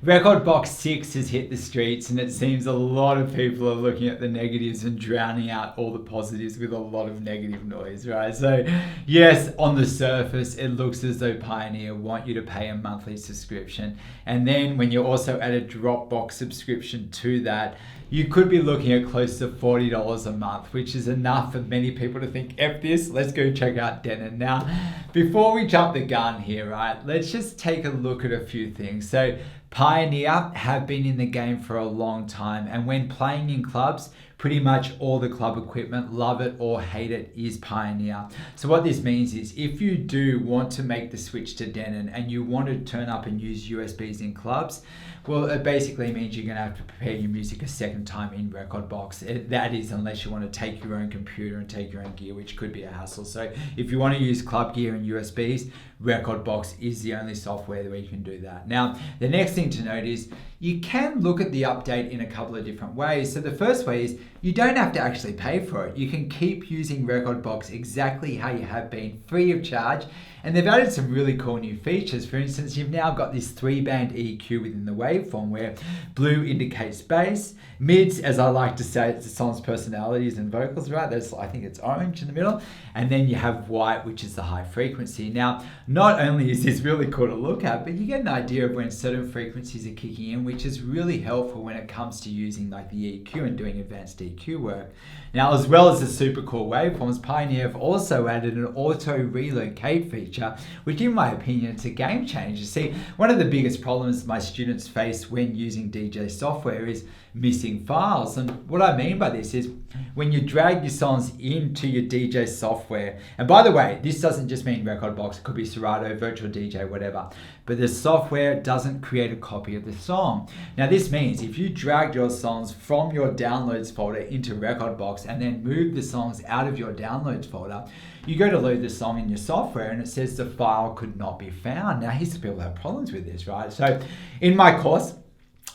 Rekordbox 6 has hit the streets, and it seems a lot of people are looking at the negatives and drowning out all the positives with a lot of negative noise, right? So, yes, on the surface, it looks as though Pioneer want you to pay a monthly subscription. And then when you also add a Dropbox subscription to that, you could be looking at close to $40 a month, which is enough for many people to think, F this, let's go check out Denon. Now, before we jump the gun here, right, let's just take a look at a few things. So, Pioneer have been in the game for a long time, and when playing in clubs, pretty much all the club equipment, love it or hate it, is Pioneer. So what this means is if you do want to make the switch to Denon and you want to turn up and use USBs in clubs, well, it basically means you're going to have to prepare your music a second time in Rekordbox. That is, unless you want to take your own computer and take your own gear, which could be a hassle. So if you want to use club gear and USBs, Rekordbox is the only software where you can do that. Now, the next thing to note is you can look at the update in a couple of different ways. So the first way is you don't have to actually pay for it. You can keep using Rekordbox exactly how you have been, free of charge. And they've added some really cool new features. For instance, you've now got this 3-band EQ within the waveform where blue indicates bass, mids, as I like to say, it's the song's personalities and vocals, right? I think it's orange in the middle. And then you have white, which is the high frequency. Now, not only is this really cool to look at, but you get an idea of when certain frequencies are kicking in, which is really helpful when it comes to using like the EQ and doing advanced EQ work. Now, as well as the super cool waveforms, Pioneer have also added an auto relocate feature, which in my opinion is a game changer. See, one of the biggest problems my students face when using DJ software is missing files. And what I mean by this is when you drag your songs into your DJ software, and by the way, this doesn't just mean Rekordbox, it could be Serato, Virtual DJ, whatever, but the software doesn't create a copy of the song. Now this means if you drag your songs from your downloads folder into Rekordbox and then move the songs out of your downloads folder, you go to load the song in your software and it says the file could not be found. Now here's the people that have problems with this, right? So in my course,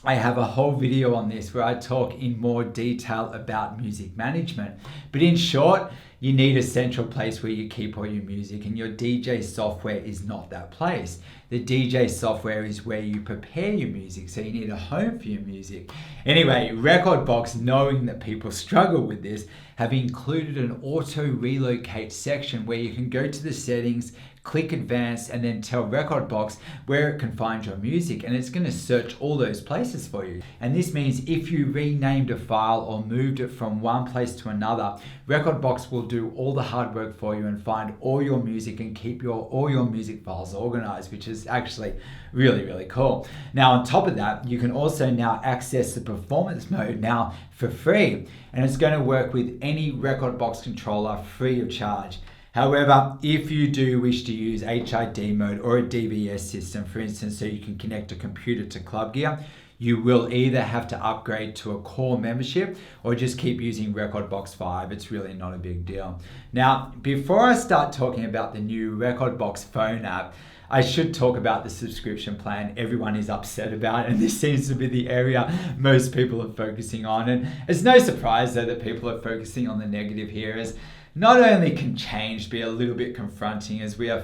I have a whole video on this where I talk in more detail about music management. But in short, you need a central place where you keep all your music, and your DJ software is not that place. The DJ software is where you prepare your music, so you need a home for your music. Anyway, Rekordbox, knowing that people struggle with this, have included an auto relocate section where you can go to the settings, click advanced, and then tell Rekordbox where it can find your music, and it's going to search all those places for you. And this means if you renamed a file or moved it from one place to another, Rekordbox will do all the hard work for you and find all your music and keep all your music files organized, which is actually really, really cool. Now, on top of that, you can also now access the performance mode now for free, and it's going to work with any Rekordbox controller free of charge. However, if you do wish to use HID mode or a DVS system, for instance, so you can connect a computer to club gear, you will either have to upgrade to a core membership or just keep using Rekordbox 5. It's really not a big deal. Now, before I start talking about the new Rekordbox phone app, I should talk about the subscription plan everyone is upset about, and this seems to be the area most people are focusing on. And it's no surprise though that people are focusing on the negative here, as not only can change be a little bit confronting as we are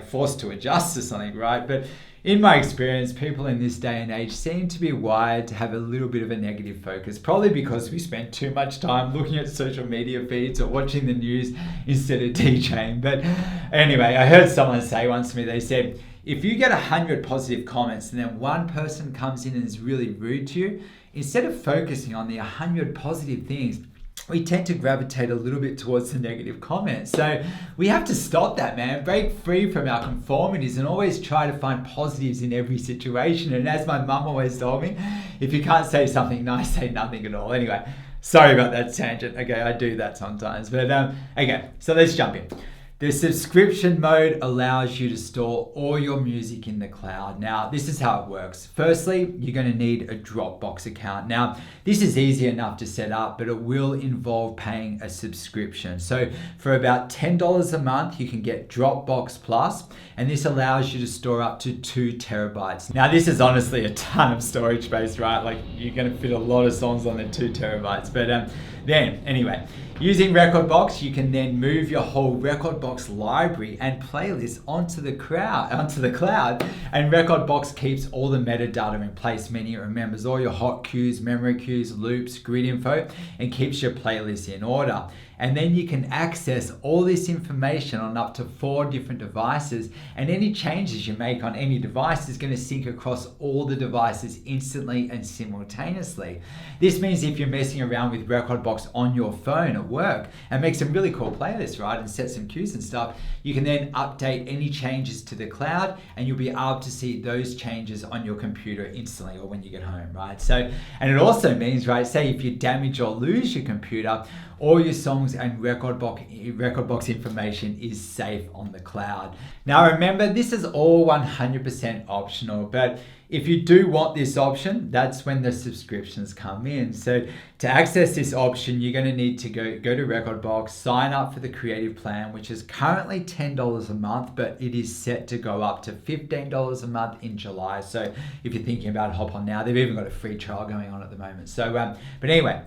forced to adjust to something, right? But in my experience, people in this day and age seem to be wired to have a little bit of a negative focus, probably because we spend too much time looking at social media feeds or watching the news instead of DJing. But anyway, I heard someone say once to me, they said, if you get 100 positive comments and then one person comes in and is really rude to you, instead of focusing on the 100 positive things, we tend to gravitate a little bit towards the negative comments. So we have to stop that, man. Break free from our conformities and always try to find positives in every situation. And as my mum always told me, if you can't say something nice, say nothing at all. Anyway, sorry about that tangent. Okay, I do that sometimes. But okay, so let's jump in. The subscription mode allows you to store all your music in the cloud. Now, this is how it works. Firstly, you're going to need a Dropbox account. Now, this is easy enough to set up, but it will involve paying a subscription. So for about $10 a month, you can get Dropbox Plus, and this allows you to store up to 2 terabytes. Now, this is honestly a ton of storage space, right? Like, you're going to fit a lot of songs on the 2 terabytes, but Then, anyway, using Rekordbox, you can then move your whole Rekordbox library and playlist onto the cloud, and Rekordbox keeps all the metadata in place, meaning it remembers all your hot cues, memory cues, loops, grid info, and keeps your playlist in order. And then you can access all this information on up to 4 different devices, and any changes you make on any device is going to sync across all the devices instantly and simultaneously. This means if you're messing around with Rekordbox on your phone at work and make some really cool playlists, right, and set some cues and stuff, you can then update any changes to the cloud, and you'll be able to see those changes on your computer instantly or when you get home, right? So, and it also means, right, say if you damage or lose your computer, all your songs and Rekordbox information is safe on the cloud. Now remember, this is all 100% optional, but if you do want this option, that's when the subscriptions come in. So to access this option, you're going to need to go to Rekordbox, sign up for the creative plan, which is currently $10 a month, but it is set to go up to $15 a month in July. So if you're thinking about it, hop on now. They've even got a free trial going on at the moment. So, but anyway,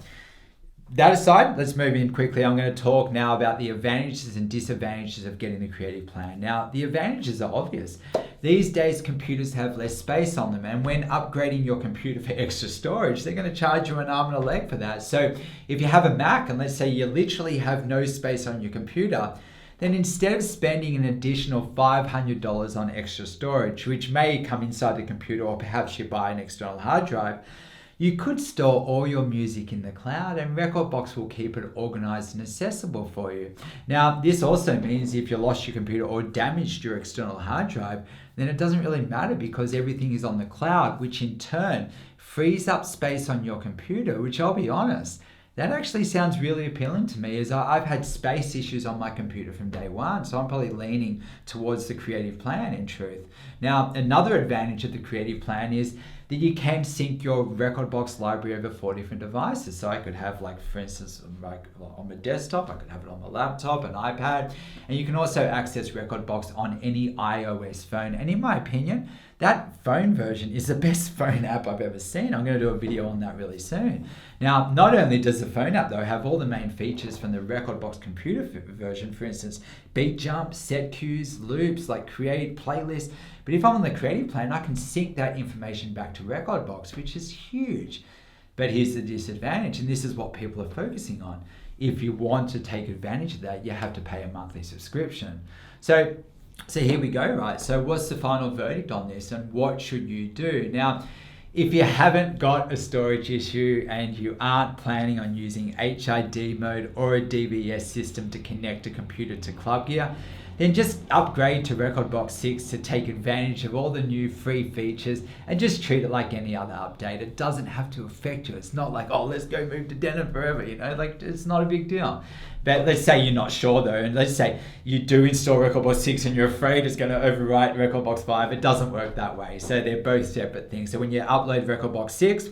that aside, let's move in quickly. I'm going to talk now about the advantages and disadvantages of getting the creative plan. Now, the advantages are obvious. These days, computers have less space on them, and when upgrading your computer for extra storage, they're going to charge you an arm and a leg for that. So if you have a Mac, and let's say you literally have no space on your computer, then instead of spending an additional $500 on extra storage, which may come inside the computer, or perhaps you buy an external hard drive, you could store all your music in the cloud, and Rekordbox will keep it organized and accessible for you. Now, this also means if you lost your computer or damaged your external hard drive, then it doesn't really matter because everything is on the cloud, which in turn frees up space on your computer, which I'll be honest, that actually sounds really appealing to me, as I've had space issues on my computer from day one, so I'm probably leaning towards the creative plan in truth. Now, another advantage of the creative plan is that you can sync your Rekordbox library over 4 different devices. So I could have, like, for instance, like on my desktop, I could have it on my laptop, an iPad, and you can also access Rekordbox on any iOS phone. And in my opinion, that phone version is the best phone app I've ever seen. I'm going to do a video on that really soon. Now, not only does the phone app, though, have all the main features from the Rekordbox computer version, for instance, beat jump, set cues, loops, like create playlists, but if I'm on the creative plan, I can sync that information back to Rekordbox, which is huge. But here's the disadvantage, and this is what people are focusing on. If you want to take advantage of that, you have to pay a monthly subscription. So here we go, right? So what's the final verdict on this, and what should you do? Now, if you haven't got a storage issue and you aren't planning on using HID mode or a DVS system to connect a computer to Club Gear, then just upgrade to Rekordbox 6 to take advantage of all the new free features and just treat it like any other update. It doesn't have to affect you. It's not like, oh, let's go move to Denon forever, you know, like it's not a big deal. But let's say you're not sure though, and let's say you do install Rekordbox 6 and you're afraid it's going to overwrite Rekordbox 5. It doesn't work that way. So they're both separate things. So when you upload Rekordbox 6,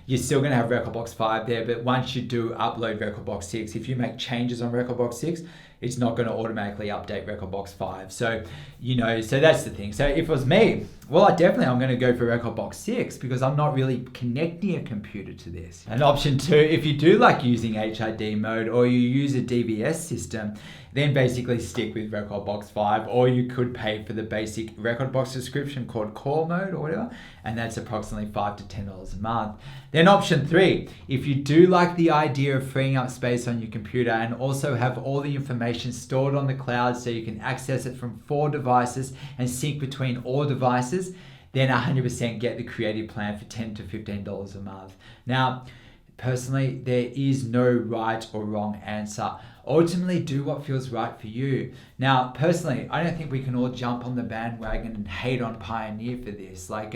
you're still going to have Rekordbox 5 there, but once you do upload Rekordbox 6, if you make changes on Rekordbox 6, it's not going to automatically update Rekordbox 5. So, you know, so that's the thing. So if it was me, well, I'm going to go for Rekordbox 6 because I'm not really connecting a computer to this. And option 2, if you do like using HID mode or you use a DVS system, then basically stick with Rekordbox 5, or you could pay for the basic Rekordbox subscription called Core Mode or whatever, and that's approximately $5 to $10 a month. Then option 3, if you do like the idea of freeing up space on your computer and also have all the information stored on the cloud so you can access it from 4 devices and sync between all devices, then 100% get the creative plan for $10 to $15 a month. Now, personally, there is no right or wrong answer. Ultimately, do what feels right for you. Now, personally, I don't think we can all jump on the bandwagon and hate on Pioneer for this. Like,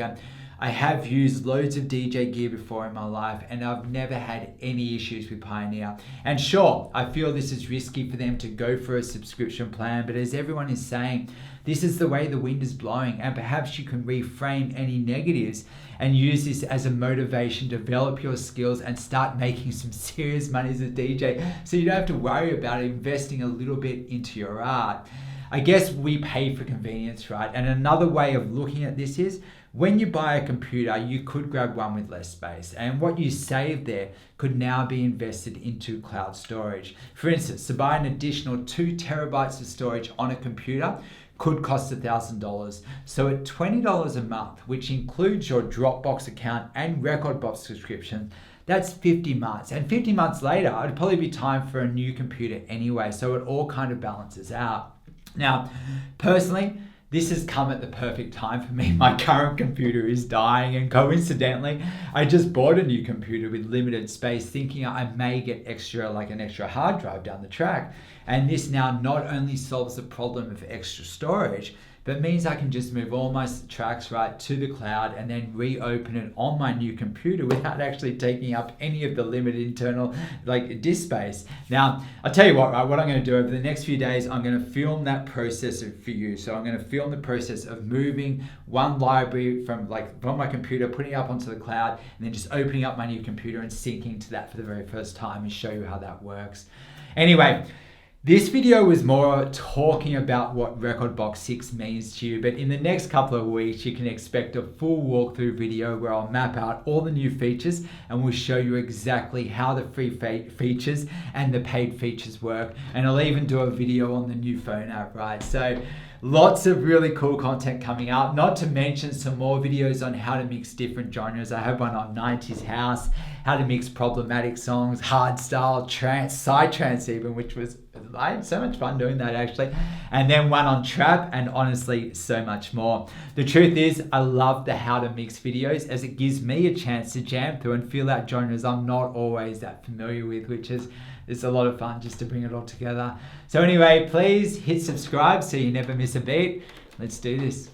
I have used loads of DJ gear before in my life, and I've never had any issues with Pioneer. And sure, I feel this is risky for them to go for a subscription plan, but as everyone is saying, this is the way the wind is blowing, and perhaps you can reframe any negatives and use this as a motivation to develop your skills and start making some serious money as a DJ, so you don't have to worry about investing a little bit into your art. I guess we pay for convenience, right? And another way of looking at this is when you buy a computer, you could grab one with less space, and what you save there could now be invested into cloud storage. For instance, to buy an additional 2 terabytes of storage on a computer could cost $1,000. So at $20 a month, which includes your Dropbox account and Rekordbox subscription, that's 50 months. And 50 months later, it'd probably be time for a new computer anyway. So it all kind of balances out. Now, personally, this has come at the perfect time for me. My current computer is dying, and coincidentally, I just bought a new computer with limited space, thinking I may get an extra hard drive down the track. And this now not only solves the problem of extra storage, but means I can just move all my tracks right to the cloud and then reopen it on my new computer without actually taking up any of the limited internal disk space. Now, I'll tell you what I'm going to do over the next few days, I'm going to film that process for you. So I'm going to film the process of moving one library from my computer, putting it up onto the cloud, and then just opening up my new computer and syncing to that for the very first time and show you how that works. Anyway, this video was more talking about what Rekordbox 6 means to you, but in the next couple of weeks, you can expect a full walkthrough video where I'll map out all the new features and we'll show you exactly how the free features and the paid features work. And I'll even do a video on the new phone app, right? So lots of really cool content coming out, not to mention some more videos on how to mix different genres. I have one on 90s house, how to mix problematic songs, hardstyle, trance, psytrance even, I had so much fun doing that actually. And then one on trap, and honestly, so much more. The truth is, I love the how to mix videos, as it gives me a chance to jam through and feel out genres I'm not always that familiar with, which is it's a lot of fun just to bring it all together. So anyway, please hit subscribe so you never miss a beat. Let's do this.